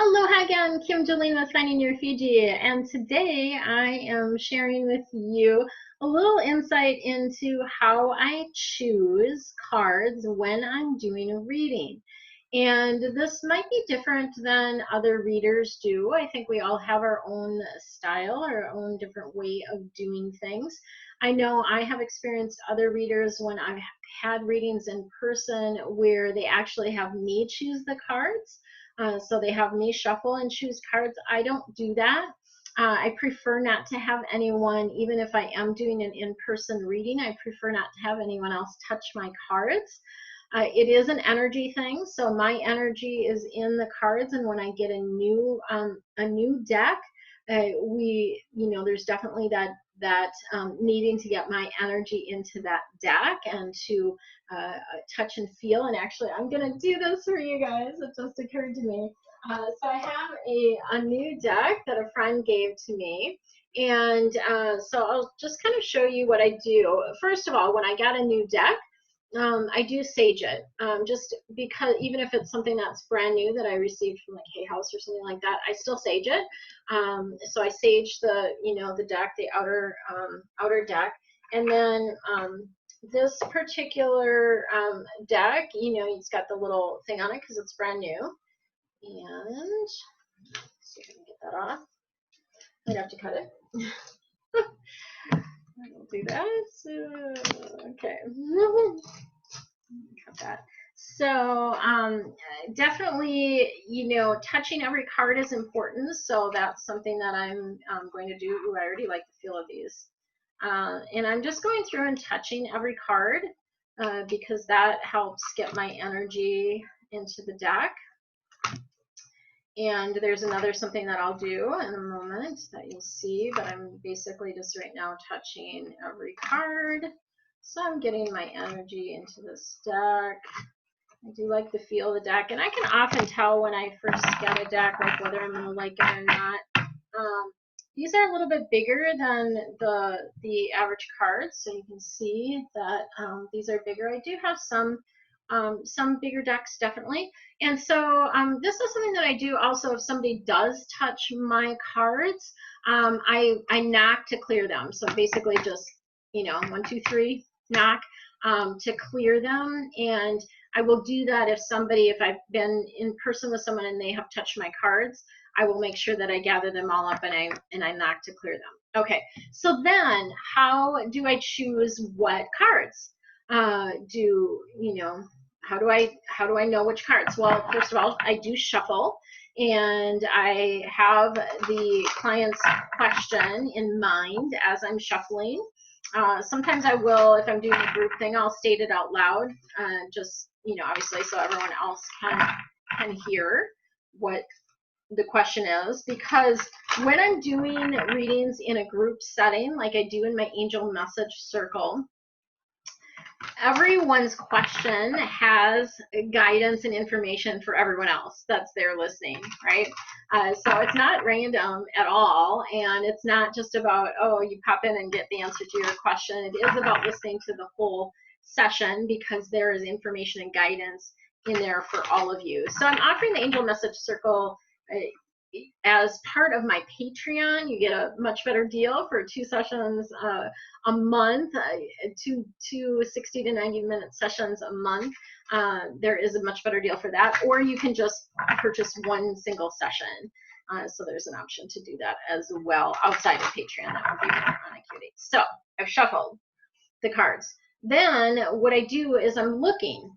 Aloha again, Kim Julen with Finding Your Fiji, and today I am sharing with you a little insight into how I choose cards when I'm doing a reading. And this might be different than other readers do. I think we all have our own style, our own different way of doing things. I know I have experienced other readers when I've had readings in person where they actually have me choose the cards. So they have me shuffle and choose cards. I don't do that. I prefer not to have anyone, even if I am doing an in-person reading, I prefer not to have anyone else touch my cards. It is an energy thing, so my energy is in the cards, and when I get a new deck, there's definitely that needing to get my energy into that deck and to touch and feel. And actually, I'm gonna do this for you guys. It just occurred to me. So I have a new deck that a friend gave to me. And so I'll just kind of show you what I do. First of all, when I got a new deck, I do sage it, just because even if it's something that's brand new that I received from like Hay House or something like that, I still sage it. So I sage the deck, the outer deck, and then this particular deck, it's got the little thing on it because it's brand new. And let's see if I can get that off. I'd have to cut it. I'll do that. Okay. Cut that. So definitely, touching every card is important. So that's something that I'm going to do. Ooh, I already like the feel of these. And I'm just going through and touching every card because that helps get my energy into the deck. And there's something that I'll do in a moment that you'll see, but I'm basically just right now touching every card. So I'm getting my energy into this deck. I do like the feel of the deck, and I can often tell when I first get a deck, like whether I'm going to like it or not. These are a little bit bigger than the average cards, so you can see that these are bigger. I do have some bigger decks, definitely. And so this is something that I do also if somebody does touch my cards. I knock to clear them. So basically just, 1, 2, 3, knock to clear them. And I will do that if I've been in person with someone and they have touched my cards, I will make sure that I gather them all up and I knock to clear them. Okay, so then how do I choose what cards? How do I know which cards? Well, first of all, I do shuffle, and I have the client's question in mind as I'm shuffling. Sometimes I will, if I'm doing a group thing, I'll state it out loud, just obviously so everyone else can hear what the question is, because when I'm doing readings in a group setting like I do in my angel message circle, everyone's question has guidance and information for everyone else that's there listening, right? So it's not random at all, and it's not just about, oh, you pop in and get the answer to your question. It is about listening to the whole session because there is information and guidance in there for all of you. So I'm offering the Angel Message Circle as part of my Patreon. You get a much better deal for 2 sessions a month, two 60 to 90 minute sessions a month. There is a much better deal for that, or you can just purchase 1 single session. So there's an option to do that as well outside of Patreon. That would be more on a QD. So I've shuffled the cards. Then what I do is I'm looking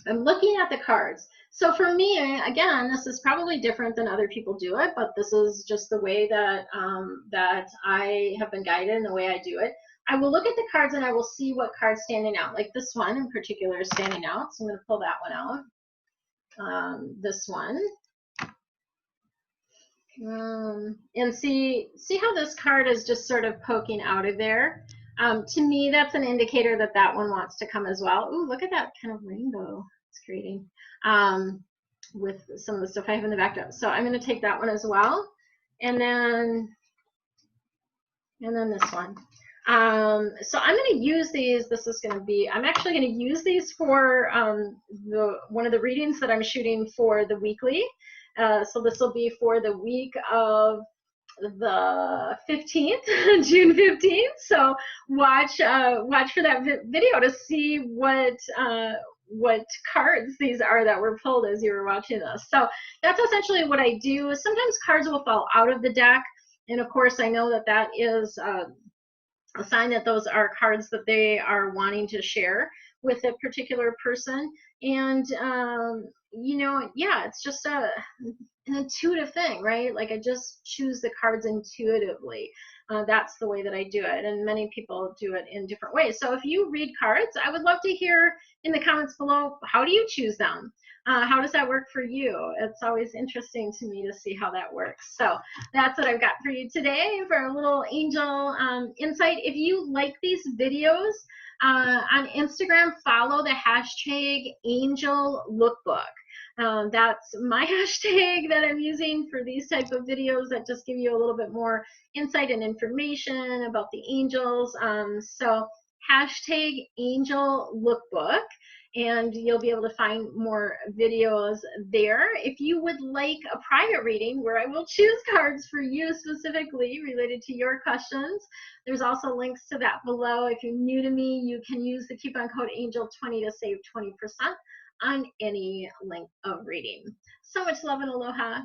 at the cards. So for me, again, this is probably different than other people do it, but this is just the way that that I have been guided and the way I do it. I will look at the cards and I will see what card's standing out. Like this one in particular is standing out, so I'm going to pull that one out. This one. And see how this card is just sort of poking out of there. To me, that's an indicator that that one wants to come as well. Ooh, look at that kind of rainbow it's creating with some of the stuff I have in the background. So I'm going to take that one as well, and then this one. So I'm going to use these. I'm actually going to use these for one of the readings that I'm shooting for the weekly. So this will be for the week of the 15th, June 15th. So watch for that video to see what cards these are that were pulled as you were watching this. So that's essentially what I do. Sometimes cards will fall out of the deck, and of course I know that that is a sign that those are cards that they are wanting to share with a particular person. And you know, yeah, it's just an intuitive thing, right? Like I just choose the cards intuitively. That's the way that I do it, and many people do it in different ways. So if you read cards, I would love to hear in the comments below, how do you choose them? How does that work for you? It's always interesting to me to see how that works. So that's what I've got for you today for a little angel insight. If you like these videos on Instagram, follow the hashtag Angel Lookbook. That's my hashtag that I'm using for these type of videos that just give you a little bit more insight and information about the angels. So hashtag Angel Lookbook, and you'll be able to find more videos there. If you would like a private reading where I will choose cards for you specifically related to your questions, there's also links to that below. If you're new to me, you can use the coupon code ANGEL20 to save 20% on any length of reading. So much love and aloha.